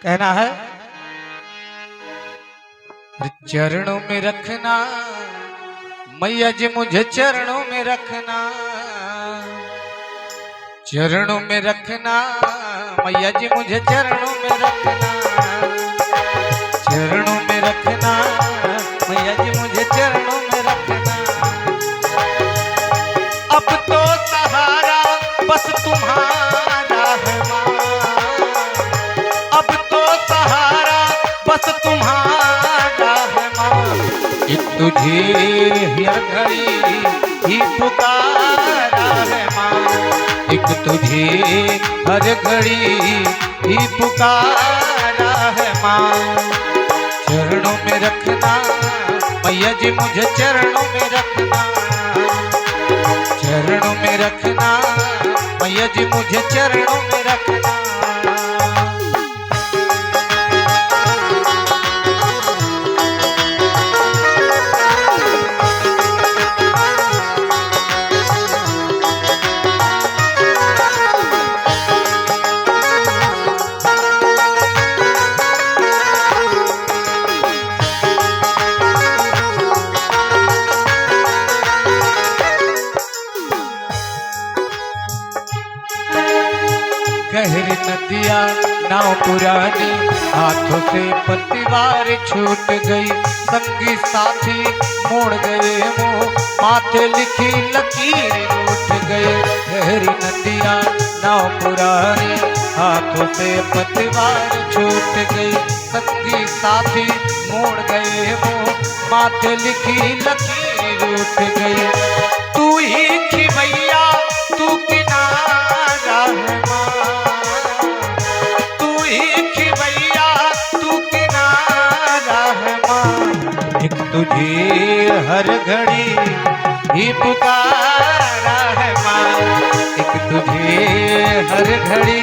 कहना है चरणों में रखना मैया जी मुझे चरणों में रखना, चरणों में रखना मैया जी मुझे चरणों में रखना, चरणों में रखना मैया जी मुझे चरणों में रखना। अब तो सहारा बस तुम्हारा है माँ, अब तो सहारा बस तुम्हारा है माँ। एक तुझे हर घड़ी ही पुकारा है माँ, एक तुझे हर घड़ी ही पुकारा है माँ। चरणों में रखना मैया जी मुझे चरणों में रखना, चरणों में रखना मैया जी मुझे चरणों में रखना। गहरी नदिया नाव पुरानी हाथों से पतिवार छूट गई, संगी साथी मोड़ गए मुँह माथे लिखी लकीर रूठ गए। गहरी नदिया नाव पुरानी हाथों से पतिवार छूट गई, संगी साथी मोड़ गए मुँह माथे लिखी लकीर रूठ गई। तू ही खिवैया तू किनारा है माँ, एक तुझे हर घड़ी ही पुकारा है माँ, एक तुझे हर घड़ी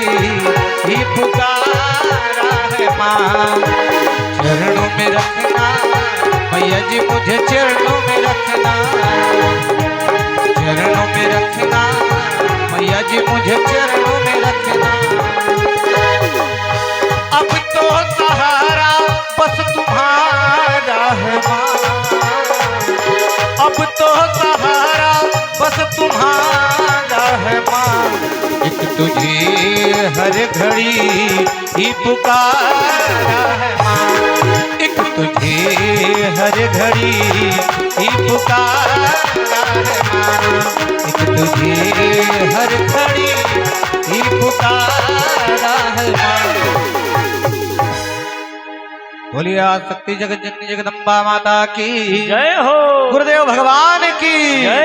ही पुकारा है माँ। चरणों में रखना मैया जी मुझे चरणों में रखना, चरणों में रखना मैया जी मुझे चरणों में रखना। अब तो सहारा बस तुम्हारा है माँ, अब तो सहारा बस तुम्हारा है माँ। एक तुझे हर घड़ी ही पुकारा है माँ, एक तुझे हर घड़ी ही पुकारा है माँ, एक तुझे हर घड़ी ही पुकारा है माँ। बोलिए शक्ति जगत जननी जगदम्बा माता की जय हो, गुरुदेव भगवान की जय।